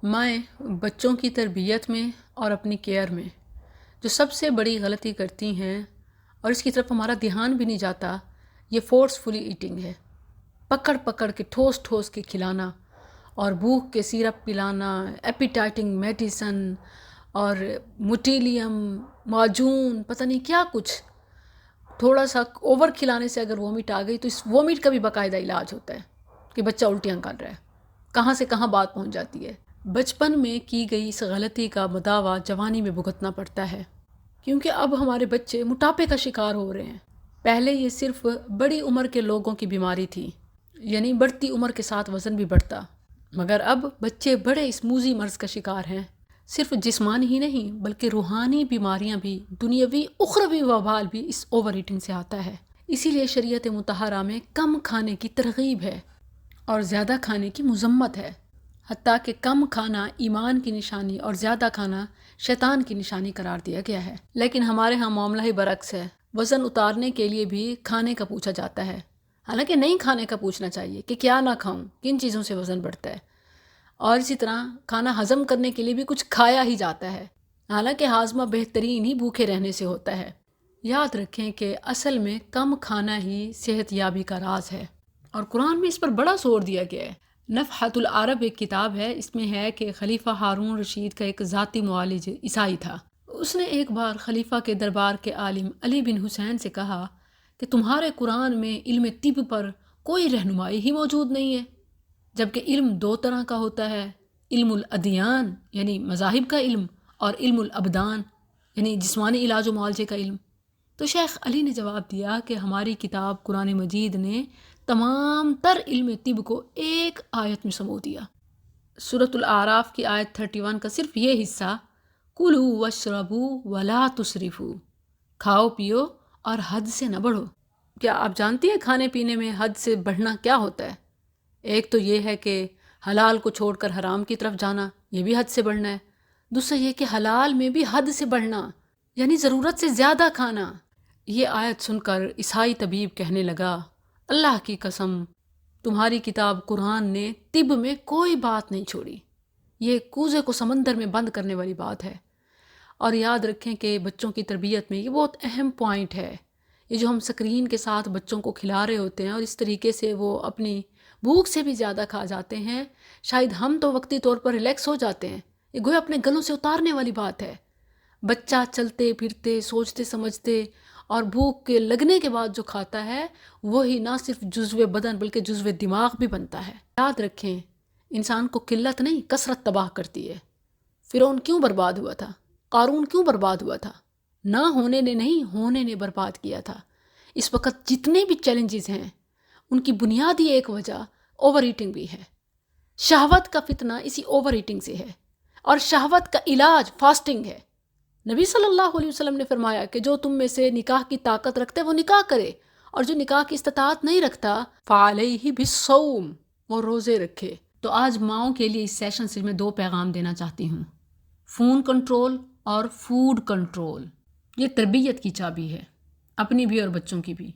مائیں بچوں کی تربیت میں اور اپنی کیئر میں جو سب سے بڑی غلطی کرتی ہیں اور اس کی طرف ہمارا دھیان بھی نہیں جاتا، یہ فورسفلی ایٹنگ ہے۔ پکڑ پکڑ کے ٹھوس ٹھوس کے کھلانا اور بھوک کے سیرپ پلانا، ایپیٹائٹنگ میڈیسن اور موٹیلیم، معجون، پتہ نہیں کیا کچھ۔ تھوڑا سا اوور کھلانے سے اگر وومٹ آ گئی تو اس وومٹ کا بھی باقاعدہ علاج ہوتا ہے کہ بچہ الٹیاں کر رہا ہے، کہاں سے کہاں بات پہنچ جاتی ہے۔ بچپن میں کی گئی اس غلطی کا مداوع جوانی میں بھگتنا پڑتا ہے، کیونکہ اب ہمارے بچے موٹاپے کا شکار ہو رہے ہیں۔ پہلے یہ صرف بڑی عمر کے لوگوں کی بیماری تھی، یعنی بڑھتی عمر کے ساتھ وزن بھی بڑھتا، مگر اب بچے بڑے اسموزی مرض کا شکار ہیں۔ صرف جسمانی ہی نہیں بلکہ روحانی بیماریاں بھی، دنیاوی اخروی وبال بھی اس اوور ایٹنگ سے آتا ہے۔ اسی لیے شریعت مطہرہ میں کم کھانے کی ترغیب ہے اور زیادہ کھانے کی مذمت ہے، حتیٰ کہ کم کھانا ایمان کی نشانی اور زیادہ کھانا شیطان کی نشانی قرار دیا گیا ہے۔ لیکن ہمارے ہاں معاملہ ہی برعکس ہے، وزن اتارنے کے لیے بھی کھانے کا پوچھا جاتا ہے، حالانکہ نہیں کھانے کا پوچھنا چاہیے کہ کیا نہ کھاؤں، کن چیزوں سے وزن بڑھتا ہے۔ اور اسی طرح کھانا ہضم کرنے کے لیے بھی کچھ کھایا ہی جاتا ہے، حالانکہ ہاضمہ بہترین ہی بھوکے رہنے سے ہوتا ہے۔ یاد رکھیں کہ اصل میں کم کھانا ہی صحت یابی کا راز ہے، اور قرآن میں اس پر بڑا زور دیا گیا ہے۔ نفحۃ العرب ایک کتاب ہے، اس میں ہے کہ خلیفہ ہارون رشید کا ایک ذاتی معالج عیسائی تھا۔ اس نے ایک بار خلیفہ کے دربار کے عالم علی بن حسین سے کہا کہ تمہارے قرآن میں علم طب پر کوئی رہنمائی ہی موجود نہیں ہے، جبکہ علم دو طرح کا ہوتا ہے، علم الادیان یعنی مذاہب کا علم، اور علم الابدان یعنی جسمانی علاج و معالجے کا علم۔ تو شیخ علی نے جواب دیا کہ ہماری کتاب قرآن مجید نے تمام تر علم طب کو ایک آیت میں سمو دیا۔ سورۃ الاعراف کی آیت 31 کا صرف یہ حصہ، کُلُوا واشربوا ولا تسرفوا، کھاؤ پیو اور حد سے نہ بڑھو۔ کیا آپ جانتی ہیں کھانے پینے میں حد سے بڑھنا کیا ہوتا ہے؟ ایک تو یہ ہے کہ حلال کو چھوڑ کر حرام کی طرف جانا، یہ بھی حد سے بڑھنا ہے۔ دوسرا یہ کہ حلال میں بھی حد سے بڑھنا، یعنی ضرورت سے زیادہ کھانا۔ یہ آیت سن کر عیسائی طبیب کہنے لگا، اللہ کی قسم، تمہاری کتاب قرآن نے طب میں کوئی بات نہیں چھوڑی۔ یہ کوزے کو سمندر میں بند کرنے والی بات ہے۔ اور یاد رکھیں کہ بچوں کی تربیت میں یہ بہت اہم پوائنٹ ہے۔ یہ جو ہم سکرین کے ساتھ بچوں کو کھلا رہے ہوتے ہیں اور اس طریقے سے وہ اپنی بھوک سے بھی زیادہ کھا جاتے ہیں، شاید ہم تو وقتی طور پر ریلیکس ہو جاتے ہیں، یہ گویا اپنے گلوں سے اتارنے والی بات ہے۔ بچہ چلتے پھرتے، سوچتے سمجھتے اور بھوک کے لگنے کے بعد جو کھاتا ہے، وہی نہ صرف جزو بدن بلکہ جزو دماغ بھی بنتا ہے۔ یاد رکھیں، انسان کو قلت نہیں کثرت تباہ کرتی ہے۔ فرعون کیوں برباد ہوا تھا؟ قارون کیوں برباد ہوا تھا؟ نہ ہونے نے نہیں، ہونے نے برباد کیا تھا۔ اس وقت جتنے بھی چیلنجز ہیں ان کی بنیادی ایک وجہ اوور ایٹنگ بھی ہے۔ شہوت کا فتنہ اسی اوور ایٹنگ سے ہے، اور شہوت کا علاج فاسٹنگ ہے۔ نبی صلی اللہ علیہ وسلم نے فرمایا کہ جو تم میں سے نکاح کی طاقت رکھتے وہ نکاح کرے، اور جو نکاح کی استطاعت نہیں رکھتا فعلیہ بالصوم، وہ روزے رکھے۔ تو آج ماؤں کے لیے اس سیشن سے میں دو پیغام دینا چاہتی ہوں۔ فون کنٹرول اور فوڈ کنٹرول، یہ تربیت کی چابی ہے، اپنی بھی اور بچوں کی بھی۔